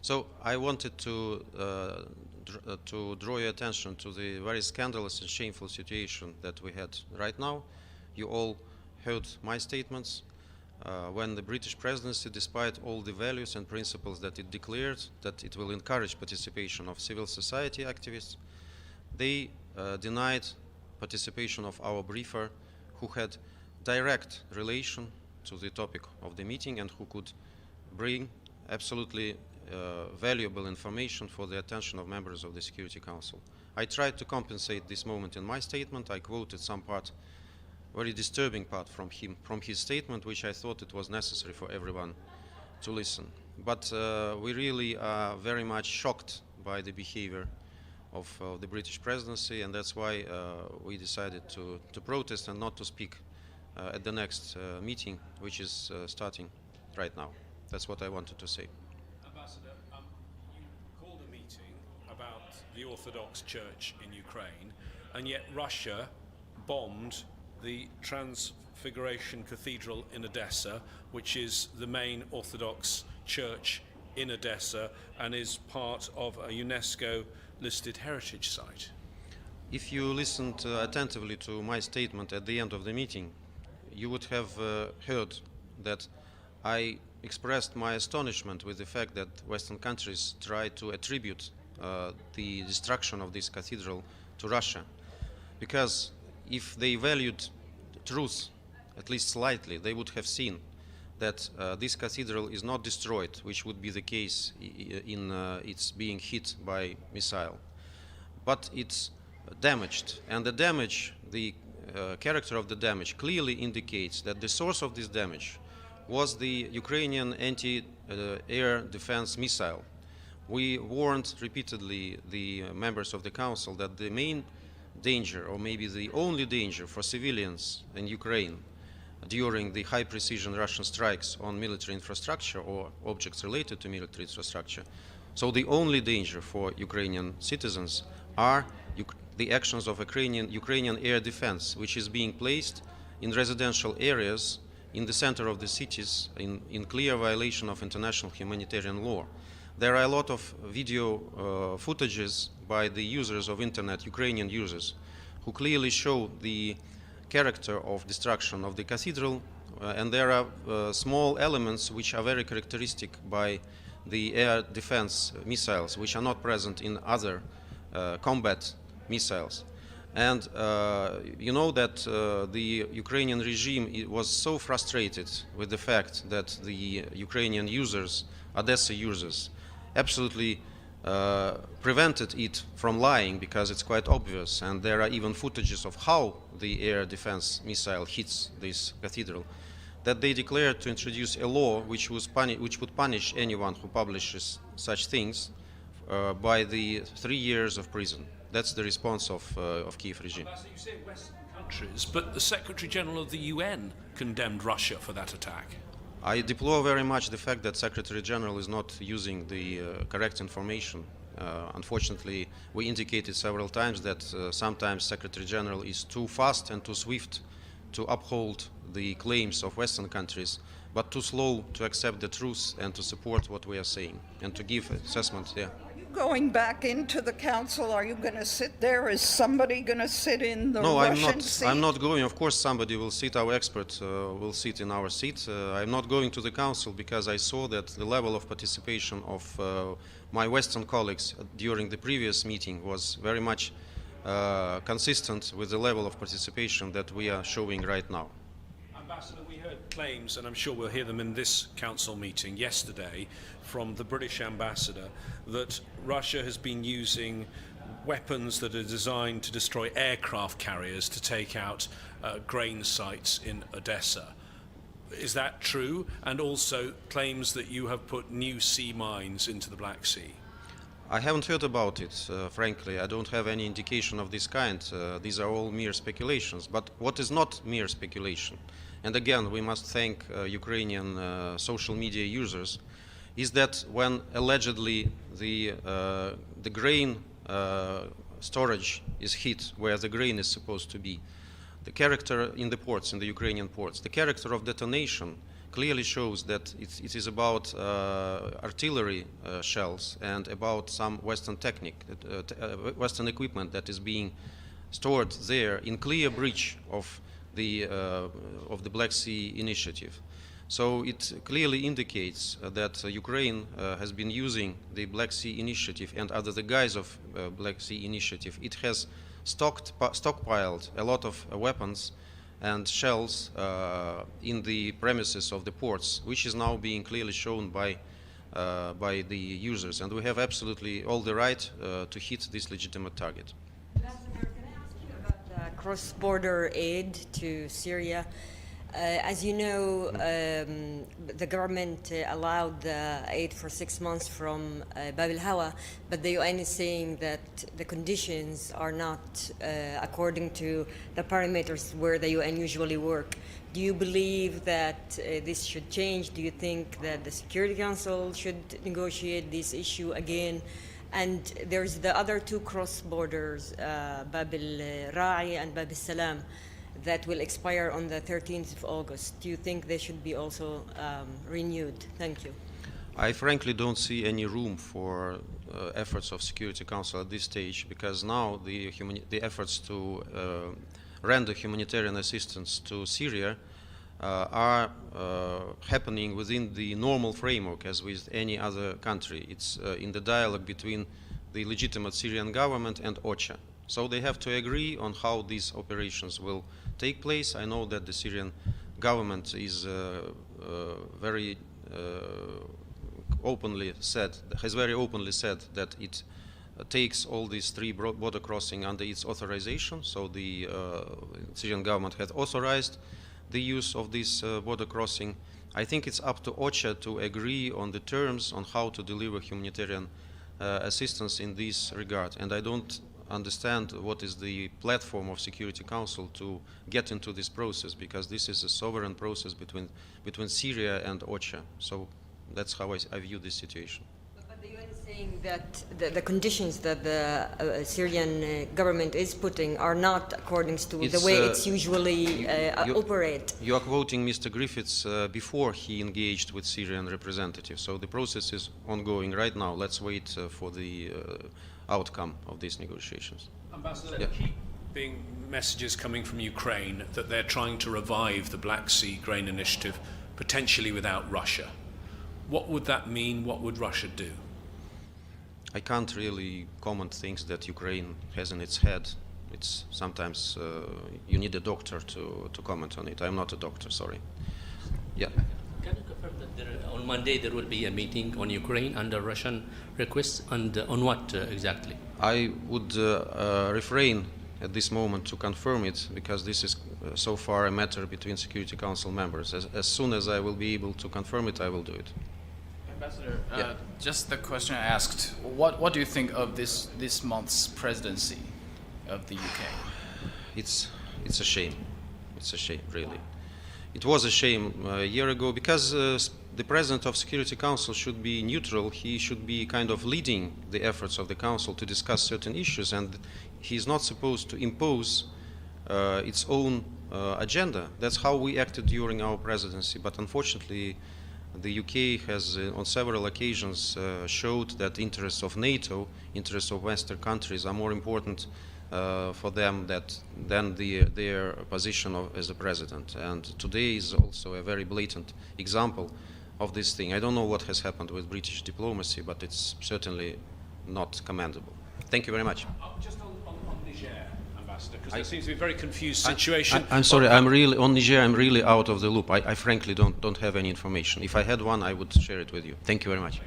So I wanted to draw your attention to the very scandalous and shameful situation that we had right now. You all heard my statements. When the British presidency, despite all the values and principles that it declared, that it will encourage participation of civil society activists, they denied participation of our briefer, who had direct relation to the topic of the meeting and who could bring absolutely valuable information for the attention of members of the Security Council. I tried to compensate this moment in my statement. I quoted some part, very disturbing part from his statement, which I thought it was necessary for everyone to listen. But we really are very much shocked by the behavior of the British presidency, and that's why we decided to protest and not to speak at the next meeting, which is starting right now. That's what I wanted to say. Ambassador, you called a meeting about the Orthodox Church in Ukraine, and yet Russia bombed the Transfiguration Cathedral in Odessa, which is the main Orthodox church in Odessa and is part of a UNESCO-listed heritage site. If you listened attentively to my statement at the end of the meeting, you would have heard that I expressed my astonishment with the fact that Western countries try to attribute the destruction of this cathedral to Russia. Because if they valued truth, at least slightly, they would have seen that this cathedral is not destroyed, which would be the case in its being hit by missile, but it's damaged. And the damage, the character of the damage clearly indicates that the source of this damage was the Ukrainian anti-air defense missile. We warned repeatedly the members of the Council that the main danger, or maybe the only danger for civilians in Ukraine during the high-precision Russian strikes on military infrastructure or objects related to military infrastructure, so the only danger for Ukrainian citizens are the actions of Ukrainian air defense, which is being placed in residential areas in the center of the cities in clear violation of international humanitarian law. There are a lot of video footages by the users of internet, Ukrainian users, who clearly show the character of destruction of the cathedral, and there are small elements which are very characteristic by the air defense missiles, which are not present in other combat missiles. And you know that the Ukrainian regime was so frustrated with the fact that the Ukrainian users, Odessa users, absolutely prevented it from lying, because it's quite obvious, and there are even footages of how the air defense missile hits this cathedral, that they declared to introduce a law which would punish anyone who publishes such things by the 3 years of prison. That's the response of Kiev regime. You say Western countries, but the Secretary General of the UN condemned Russia for that attack. I deplore very much the fact that Secretary General is not using the correct information. Unfortunately, we indicated several times that sometimes Secretary General is too fast and too swift to uphold the claims of Western countries, but too slow to accept the truth and to support what we are saying and to give assessment. Yeah. Going back into the council, are you going to sit there? Is somebody going to sit in the Russian seat? I'm not going. Of course, somebody will sit. Our expert will sit in our seat. I'm not going to the council because I saw that the level of participation of my Western colleagues during the previous meeting was very much consistent with the level of participation that we are showing right now. Ambassador, we heard claims, and I'm sure we'll hear them in this council meeting yesterday, from the British ambassador that Russia has been using weapons that are designed to destroy aircraft carriers to take out grain sites in Odessa. Is that true? And also claims that you have put new sea mines into the Black Sea. I haven't heard about it, frankly. I don't have any indication of this kind. These are all mere speculations. But what is not mere speculation, and again, we must thank Ukrainian social media users, is that when allegedly the grain storage is hit where the grain is supposed to be, the character in the ports, in the Ukrainian ports, the character of detonation clearly shows that it is about artillery shells and about some Western Western equipment that is being stored there in clear breach of the Black Sea Initiative. So it clearly indicates that Ukraine has been using the Black Sea Initiative, and under the guise of Black Sea Initiative, it has stockpiled a lot of weapons and shells in the premises of the ports, which is now being clearly shown by the users, and we have absolutely all the right to hit this legitimate target. Ambassador, can I ask you about the cross-border aid to Syria? As you know, the government allowed the aid for 6 months from Bab al-Hawa, but the UN is saying that the conditions are not according to the parameters where the UN usually work. Do you believe that this should change? Do you think that the Security Council should negotiate this issue again? And there's the other two cross borders, Bab al-Ra'i and Bab al-Salam, that will expire on the 13th of August. Do you think they should be also renewed? Thank you. I frankly don't see any room for efforts of Security Council at this stage, because now the efforts to render humanitarian assistance to Syria are happening within the normal framework as with any other country. It's in the dialogue between the legitimate Syrian government and OCHA. So they have to agree on how these operations will take place. I know that the Syrian government is very openly said that it takes all these three border crossing under its authorization. So the Syrian government has authorized the use of this border crossing. I think it's up to OCHA to agree on the terms on how to deliver humanitarian assistance in this regard, and I don't understand what is the platform of Security Council to get into this process, because this is a sovereign process between Syria and OCHA. So that's how I view this situation. But the UN is saying that the conditions that the Syrian government is putting are not according to the way it's usually operate. You are quoting Mr. Griffiths before he engaged with Syrian representatives. So the process is ongoing right now. Let's wait for the outcome of these negotiations. Ambassador, there keep being messages coming from Ukraine that they're trying to revive the Black Sea Grain Initiative, potentially without Russia. What would that mean? What would Russia do? I can't really comment things that Ukraine has in its head. It's sometimes you need a doctor to comment on it. I'm not a doctor, sorry. Yeah. Can you confirm that on Monday there will be a meeting on Ukraine under Russian request, and on what exactly? I would refrain at this moment to confirm it, because this is so far a matter between Security Council members. As soon as I will be able to confirm it, I will do it. Ambassador, Yeah. just the question I asked, what do you think of this month's presidency of the UK? It's a shame. It's a shame, really. It was a shame a year ago, because the President of Security Council should be neutral. He should be kind of leading the efforts of the Council to discuss certain issues, and he's not supposed to impose its own agenda. That's how we acted during our presidency, but unfortunately the UK has on several occasions showed that interests of NATO, interests of Western countries are more important for them than their position as a president. And today is also a very blatant example of this thing. I don't know what has happened with British diplomacy, but it's certainly not commendable. Thank you very much. Just on Niger, Ambassador, because there seems to be a very confused situation. I'm sorry, on Niger, I'm really out of the loop. I frankly don't have any information. If I had one, I would share it with you. Thank you very much.